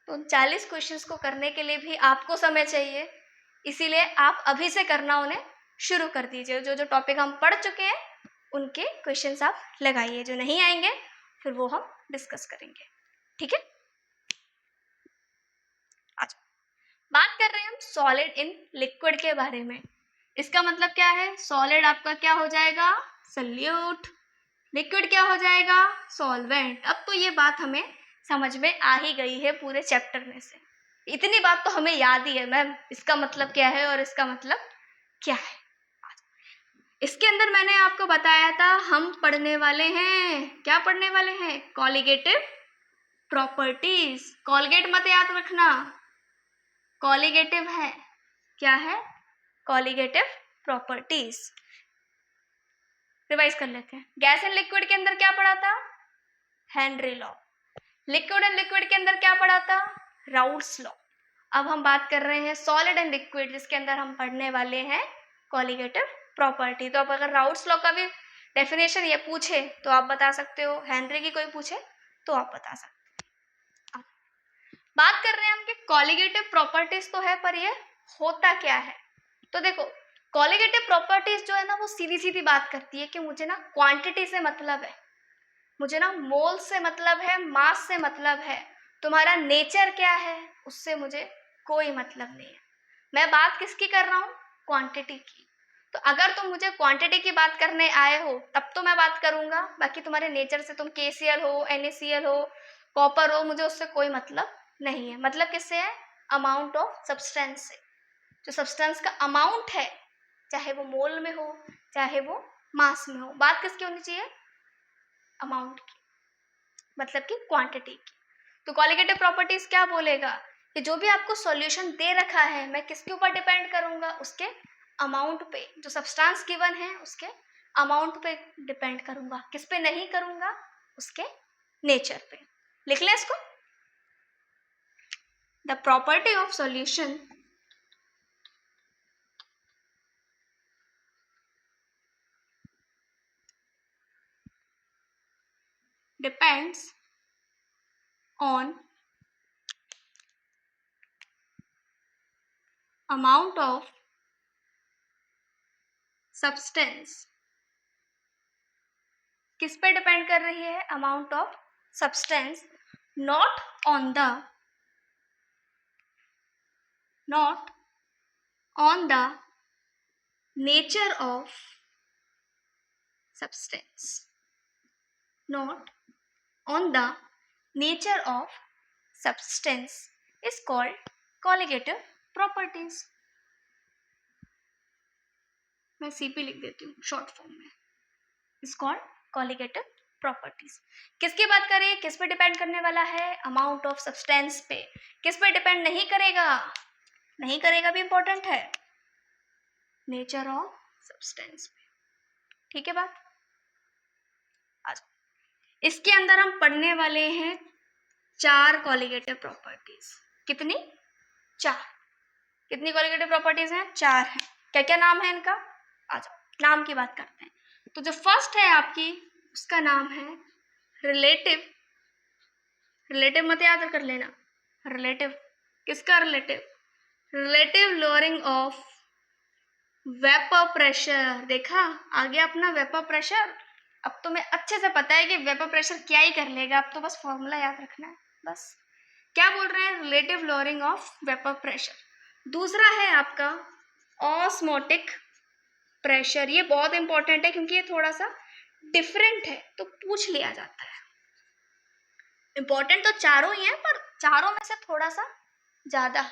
तो उन 40 क्वेश्चंस को करने के लिए भी आपको समय चाहिए, इसीलिए आप अभी से करना उन्हें शुरू कर दीजिए। जो जो टॉपिक हम पढ़ चुके हैं उनके क्वेश्चंस आप लगाइए, जो नहीं आएंगे फिर वो हम डिस्कस करेंगे, ठीक है। आज बात कर रहे हैं हम सॉलिड इन लिक्विड के बारे में। इसका मतलब क्या है, सॉलिड आपका क्या हो जाएगा, सल्यूट, लिक्विड क्या हो जाएगा, सॉल्वेंट। अब तो ये बात हमें समझ में आ ही गई है पूरे चैप्टर में से, इतनी बात तो हमें याद ही है मैम, इसका मतलब क्या है और इसका मतलब क्या है। इसके अंदर मैंने आपको बताया था हम पढ़ने वाले हैं, क्या पढ़ने वाले हैं, कॉलिगेटिव प्रॉपर्टीज। कॉलगेट मत याद रखना, कॉलिगेटिव है, क्या है, कॉलिगेटिव प्रॉपर्टीज। रिवाइज कर लेते हैं। गैस एंड लिक्विड के अंदर क्या पढ़ा था, Henry law. Liquid and liquid के अंदर क्या पढ़ा था, राउल्ट्स लॉ। अब हम बात कर रहे हैं सॉलिड एंड लिक्विड, जिसके अंदर हम पढ़ने वाले हैं कॉलिगेटिव प्रॉपर्टी। तो अब अगर राउल्ट्स लॉ का भी डेफिनेशन ये पूछे तो आप बता सकते हो, हेनरी की कोई पूछे तो आप बता सकते हो। बात कर रहे हैं हम कि कॉलिगेटिव प्रॉपर्टीज तो है, पर ये होता क्या है। तो देखो कॉलिगेटिव प्रॉपर्टीज जो है ना वो सीधी सीधी बात करती है कि मुझे ना क्वांटिटी से मतलब है, मुझे ना मोल से मतलब है, मास से मतलब है, तुम्हारा नेचर क्या है उससे मुझे कोई मतलब नहीं है। मैं बात किसकी कर रहा हूँ, क्वांटिटी की। तो अगर तुम मुझे क्वांटिटी की बात करने आए हो तब तो मैं बात करूंगा, बाकी तुम्हारे नेचर से, तुम KCl हो, NaCl हो, कॉपर हो, मुझे उससे कोई मतलब नहीं है। मतलब किससे है, अमाउंट ऑफ सब्सटेंस से। जो सब्सटेंस का अमाउंट है, चाहे वो मोल में हो चाहे वो मास में हो, बात किसकी होनी चाहिए, अमाउंट की, मतलब कि क्वांटिटी की। तो क्वालिटेटिव प्रॉपर्टीज क्या बोलेगा कि जो भी आपको सॉल्यूशन दे रखा है, मैं किसके ऊपर डिपेंड करूंगा, उसके अमाउंट पे, जो सब्सटेंस गिवन है उसके अमाउंट पे डिपेंड करूंगा, किस पे नहीं करूंगा, उसके नेचर पे। लिख लें इसको, the property of solution depends on amount of substance किस पे डिपेंड कर रही है? Amount of substance not on the nature of substance, not on the nature of substance is called colligative properties. मैं CP लिख देती हूँ शॉर्ट फॉर्म में, is called colligative properties. किसकी बात करें? किस पे डिपेंड करने वाला है? अमाउंट ऑफ सब्सटेंस पे. किस पे डिपेंड नहीं करेगा? नहीं करेगा भी इंपॉर्टेंट है, नेचर ऑफ सब्सटेंस पे. ठीक है बात? इसके अंदर हम पढ़ने वाले हैं 4 कॉलिगेटिव प्रॉपर्टीज. कितनी? 4. कितनी कॉलिगेटिव प्रॉपर्टीज हैं? 4 हैं. क्या क्या नाम है इनका? आ जाओ नाम की बात करते हैं. तो जो फर्स्ट है आपकी, उसका नाम है रिलेटिव. रिलेटिव मत याद कर लेना. रिलेटिव किसका? Relative. Relative lowering of vapour pressure. देखा आ गया अपना वेपर प्रेशर. अब तुम्हें अच्छे से पता है कि वेपर प्रेशर क्या ही कर लेगा. अब तो बस फॉर्मूला याद रखना है बस. क्या बोल रहे हैं? Relative lowering of vapour pressure. दूसरा है आपका ऑस्मोटिक प्रेशर. ये बहुत इंपॉर्टेंट है क्योंकि ये थोड़ा सा डिफरेंट है तो पूछ लिया जाता है. इंपॉर्टेंट तो चारों ही हैं पर चारों में से थोड़ा सा ज्यादा.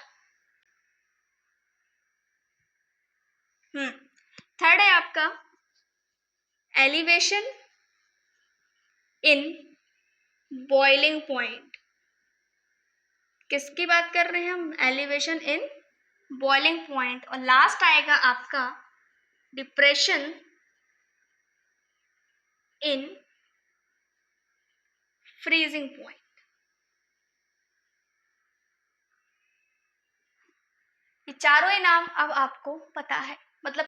थर्ड है आपका एलिवेशन इन बॉइलिंग पॉइंट. किसकी बात कर रहे हैं हम? Elevation in boiling point. और लास्ट आएगा आपका डिप्रेशन इन फ्रीजिंग पॉइंट. ये चारों ही नाम अब आपको पता है. मतलब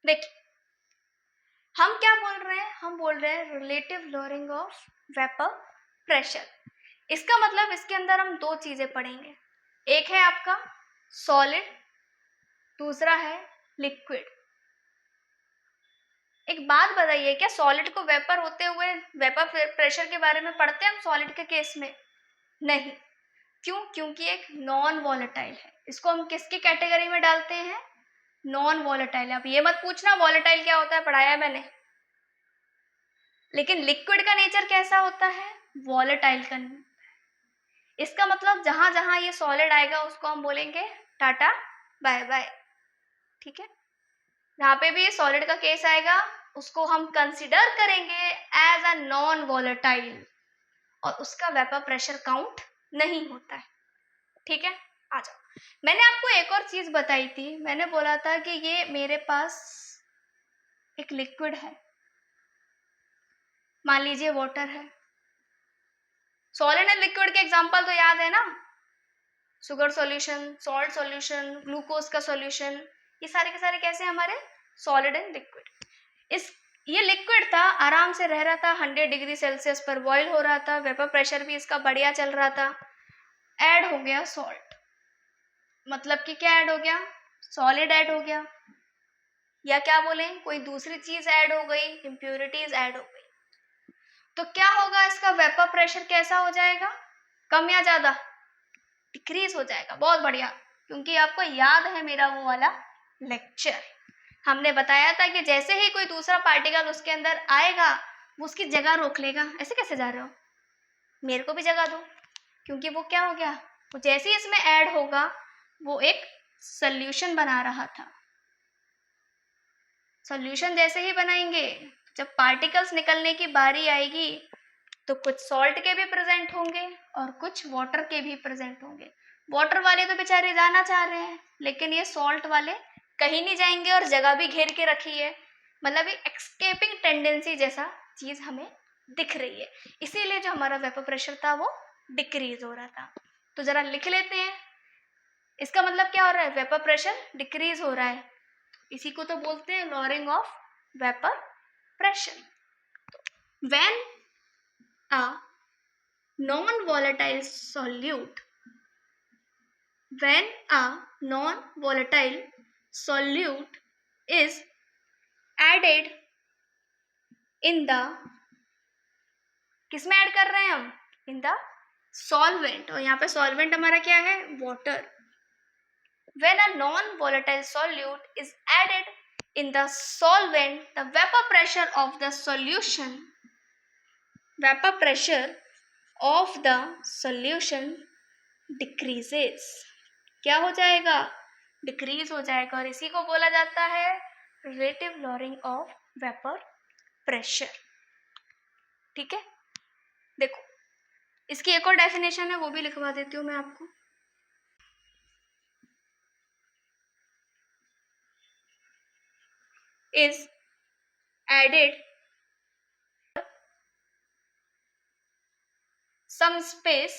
देखिए हम क्या बोल रहे हैं? हम बोल रहे हैं relative lowering of vapour pressure. इसका मतलब इसके अंदर हम 2 चीजें पढ़ेंगे. एक है आपका सॉलिड, दूसरा है लिक्विड. एक बात बताइए, क्या सॉलिड को वेपर होते हुए वेपर प्रेशर के बारे में पढ़ते हैं हम सॉलिड के केस में? नहीं. क्यों? क्योंकि एक नॉन वॉलेटाइल है. इसको हम किसकी कैटेगरी में डालते हैं? Non volatile. अब ये मत पूछना वॉलेटाइल क्या होता है, पढ़ाया मैंने. लेकिन लिक्विड का नेचर कैसा होता है? वॉलेटाइल का. इसका मतलब जहां जहां ये सॉलिड आएगा उसको हम बोलेंगे टाटा बाय बाय. ठीक है? जहां पे भी ये सॉलिड का केस आएगा उसको हम कंसिडर करेंगे एज अ नॉन वॉलेटाइल और उसका वेपर प्रेशर काउंट नहीं होता है. ठीक है? आ जाओ. मैंने आपको एक और चीज बताई थी. मैंने बोला था कि ये मेरे पास एक लिक्विड है, मान लीजिए वाटर है. सॉलिड एंड लिक्विड के एग्जांपल तो याद है ना? Sugar solution, salt solution, glucose का सॉल्यूशन. ये सारे के सारे कैसे हमारे? Solid and liquid. ये लिक्विड था, आराम से रह रहा था 100 डिग्री सेल्सियस पर, बॉईल हो रहा था, वेपर प्रेशर भी इसका बढ़िया चल रहा था. ऐड हो गया सॉल्ट. मतलब कि क्या ऐड हो गया? सॉलिड ऐड हो गया. या क्या बोलें, कोई दूसरी चीज ऐड हो गई, इम्प्योरिटीज ऐड हो गई. तो क्या होगा? इसका वेपर प्रेशर कैसा हो जाएगा? कम या ज्यादा? डिक्रीज हो जाएगा. बहुत बढ़िया. क्योंकि आपको याद है मेरा वो वाला लेक्चर, हमने बताया था कि जैसे ही कोई दूसरा पार्टिकल उसके अंदर आएगा वो उसकी जगह रोक लेगा. ऐसे कैसे जा रहे हो, मेरे को भी जगह दो. क्योंकि वो क्या हो गया, वो जैसे ही इसमें ऐड होगा वो एक सॉल्यूशन बना रहा था. सॉल्यूशन जैसे ही बनाएंगे, जब पार्टिकल्स निकलने की बारी आएगी तो कुछ सॉल्ट के भी प्रेजेंट होंगे और कुछ वाटर के भी प्रेजेंट होंगे. वाटर वाले तो बेचारे जाना चाह रहे हैं, लेकिन ये सॉल्ट वाले कहीं नहीं जाएंगे और जगह भी घेर के रखी है. मतलब एक एक्सकेपिंग टेंडेंसी जैसा चीज हमें दिख रही है. इसीलिए जो हमारा वेपर प्रेशर था वो डिक्रीज हो रहा था. तो जरा लिख लेते हैं. इसका मतलब क्या हो रहा है? वेपर प्रेशर डिक्रीज हो रहा है. इसी को तो बोलते हैं lowering of vapour pressure. When a non-volatile solute, when a non-volatile solute is added in the, किसमें ऐड कर रहे हैं हम, इन द सॉल्वेंट, और यहाँ पे सॉल्वेंट हमारा क्या है, water. When a non-volatile solute is added in the solvent, the vapor pressure of the solution decreases. क्या हो जाएगा, डिक्रीज हो जाएगा, और इसी को बोला जाता है relative lowering of vapor pressure. ठीक है, देखो इसकी एक और डेफिनेशन है, वो भी लिखवा देती हूँ मैं आपको. is added some space,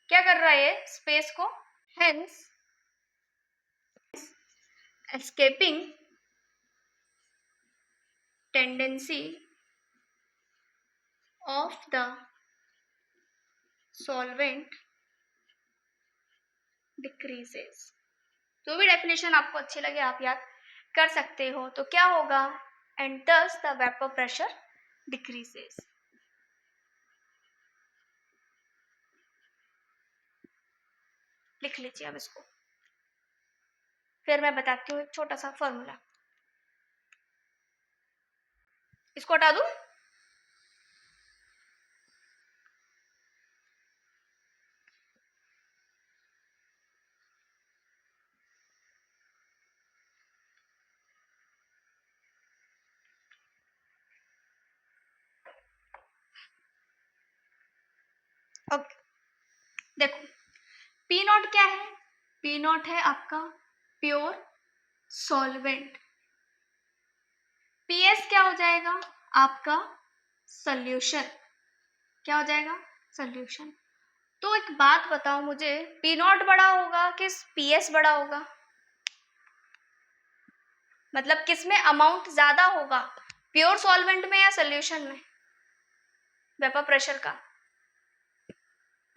क्या कर रहा है स्पेस को, hence escaping tendency of the solvent decreases. जो भी डेफिनेशन आपको अच्छी लगे आप याद कर सकते हो. तो क्या होगा, and thus the vapor pressure decreases. लिख लीजिए अब इसको, फिर मैं बताती हूँ एक छोटा सा फॉर्मूला. इसको हटा दूं, ओके. देखो पी नॉट क्या है, पी नॉट है आपका प्योर सॉल्वेंट. पीएस क्या हो जाएगा, आपका सॉल्यूशन. क्या हो जाएगा, सॉल्यूशन. तो एक बात बताओ मुझे, पी नॉट बड़ा होगा कि पीएस बड़ा होगा, मतलब किसमें अमाउंट ज्यादा होगा, प्योर सॉल्वेंट में या सॉल्यूशन में, वेपर प्रेशर का,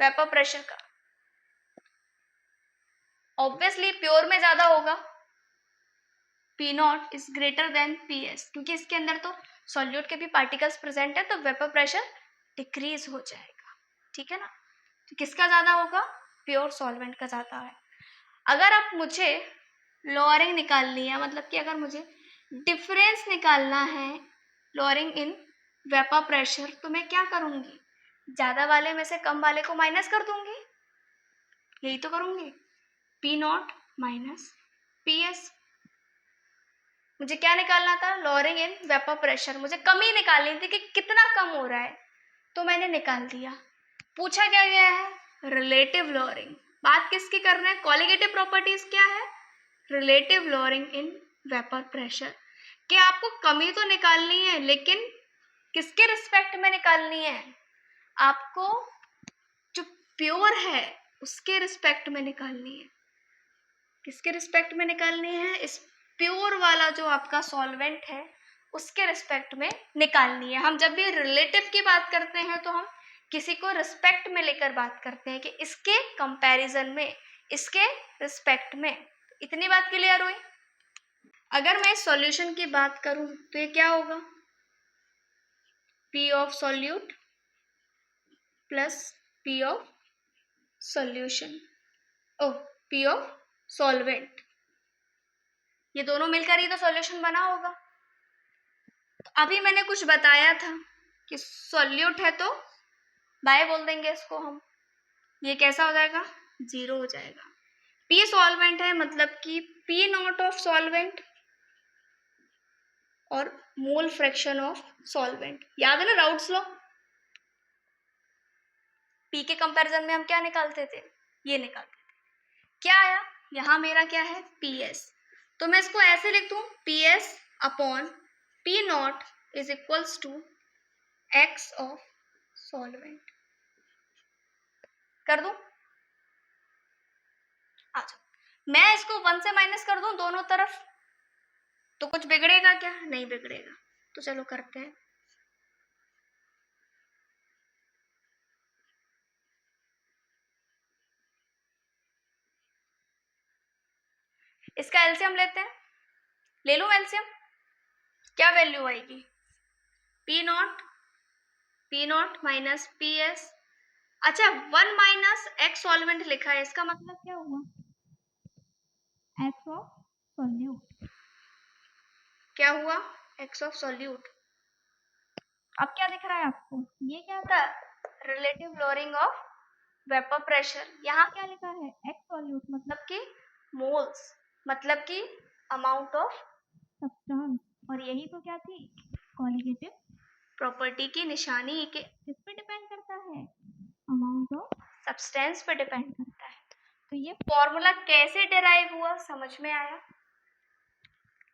वेपर प्रेशर का ऑब्वियसली प्योर में ज्यादा होगा. P not is greater than P S, क्योंकि इसके अंदर तो सॉल्यूट के भी पार्टिकल्स प्रेजेंट है, तो वेपर प्रेशर डिक्रीज हो जाएगा. ठीक है ना, तो किसका ज्यादा होगा, प्योर सॉल्वेंट का ज्यादा है. अगर आप मुझे लोअरिंग निकालनी है, मतलब कि अगर मुझे डिफरेंस निकालना है लोअरिंग इन वेपर प्रेशर, तो मैं क्या करूंगी, ज्यादा वाले में से कम वाले को माइनस कर दूंगी, यही तो करूंगी. P not minus P S. मुझे क्या निकालना था, लोअरिंग इन वेपर प्रेशर, मुझे कमी निकालनी थी कि कितना कम हो रहा है, तो मैंने निकाल दिया. पूछा क्या गया है, रिलेटिव लोअरिंग. बात किसकी कर रहे हैं, कॉलिगेटिव प्रॉपर्टीज क्या है, relative lowering in vapour pressure. कि आपको कमी तो निकालनी है, लेकिन किसके रिस्पेक्ट में निकालनी है, आपको जो प्योर है उसके रिस्पेक्ट में निकालनी है. किसके रिस्पेक्ट में निकालनी है, इस प्योर वाला जो आपका सॉल्वेंट है उसके रिस्पेक्ट में निकालनी है. हम जब भी रिलेटिव की बात करते हैं तो हम किसी को रिस्पेक्ट में लेकर बात करते हैं कि इसके कंपैरिजन में, इसके रिस्पेक्ट में. इतनी बात क्लियर हुई. अगर मैं सॉल्यूशन की बात करूं तो ये क्या होगा, P of solute plus P of solution, oh P of solvent, ये दोनों मिलकर ही तो सॉल्यूशन बना होगा. तो अभी मैंने कुछ बताया था कि सॉल्यूट है तो बाय बोल देंगे इसको हम, ये कैसा हो जाएगा, जीरो हो जाएगा. P सॉल्वेंट है, मतलब कि P नॉट ऑफ सॉल्वेंट और मोल फ्रैक्शन ऑफ सॉल्वेंट. याद है ना राउट्स लॉ, P के कंपैरिजन में हम क्या निकालते थे, ये निकालते थे. क्या आया, यहाँ मेरा क्या है, PS. तो मैं इसको ऐसे लिख दूं, PS upon P not is equals to X of solvent. कर दूं, अच्छा मैं इसको 1 से माइनस कर दूं दोनों तरफ, तो कुछ बिगड़ेगा क्या, नहीं बिगड़ेगा. तो चलो करते हैं. इसका एलसीएम लेते हैं, ले लूँ एलसीएम, क्या वैल्यू आएगी, P not minus P S. अच्छा 1 माइनस एक्स सॉल्वेंट लिखा है, इसका मतलब क्या हुआ, एक्स ऑफ सॉल्यूट, क्या हुआ, एक्स ऑफ सॉल्यूट। अब क्या दिख रहा है आपको, ये क्या था, relative lowering of vapour pressure. यहाँ क्या लिखा है, एक्स सॉल्यूट मतलब कि मोल्स, मतलब कि अमाउंट ऑफ सब्सटेंस, और यही तो क्या थी, कॉलिगेटिव प्रॉपर्टी की निशानी, के किस पे डिपेंड करता है, अमाउंट ऑफ सब्सटेंस पे डिपेंड करता है। तो ये फॉर्मूला कैसे डिराइव हुआ समझ में आया,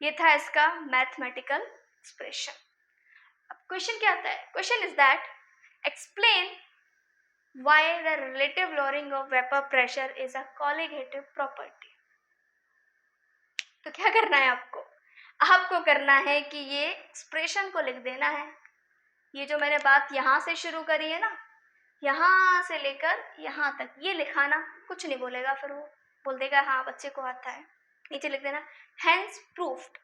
ये था इसका मैथमेटिकल एक्सप्रेशन। अब क्वेश्चन क्या आता है, question is that explain why the relative lowering of vapor pressure is a colligative property। तो क्या करना है आपको करना है कि ये एक्सप्रेशन को लिख देना है। ये जो मैंने बात यहाँ से शुरू करी है ना, यहाँ से लेकर यहाँ तक ये लिखाना, कुछ नहीं बोलेगा, फिर वो बोल देगा हाँ बच्चे को आता है, नीचे लिख देना hence proved,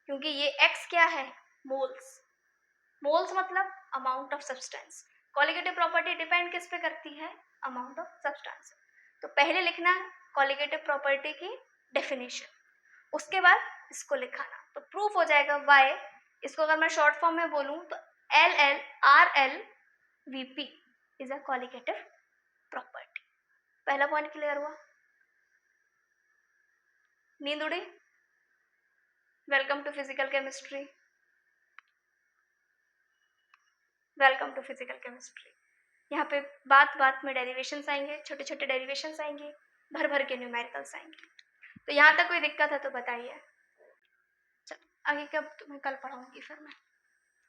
क्योंकि ये x क्या है, मोल्स, मोल्स मतलब amount of substance, colligative property depend किस पे करती है, अमाउंट ऑफ सब्सटेंस। तो पहले लिखना कॉलिगेटिव प्रॉपर्टी की डेफिनेशन, उसके बाद इसको लिखाना, तो प्रूफ हो जाएगा वाई। इसको अगर मैं शॉर्ट फॉर्म में बोलूं तो L L R L V P is a colligative property. पहला पॉइंट क्लियर हुआ, नींद उड़ी, welcome to physical chemistry, welcome to physical chemistry. यहाँ पे बात बात में डेरिवेशंस आएंगे, छोटे छोटे डेरिवेशंस आएंगे, भर भर के न्यूमेरिकल्स आएंगे। तो यहाँ तक कोई दिक्कत है तो बताइए। चलो आगे कब तुम्हें कल पढ़ाऊंगी, फिर मैं,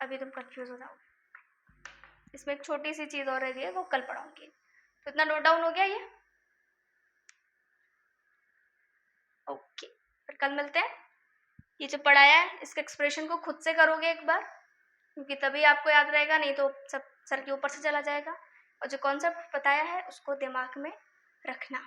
अभी तुम कंफ्यूज हो जाओगे। इसमें एक छोटी सी चीज़ और रह गई है, वो कल पढ़ाऊंगी। तो इतना नोट डाउन हो गया ये, ओके, फिर कल मिलते हैं। ये जो पढ़ाया है इसके एक्सप्रेशन को खुद से करोगे एक बार, क्योंकि तभी आपको याद रहेगा, नहीं तो सब सर के ऊपर से चला जाएगा। और जो कॉन्सेप्ट बताया है उसको दिमाग में रखना।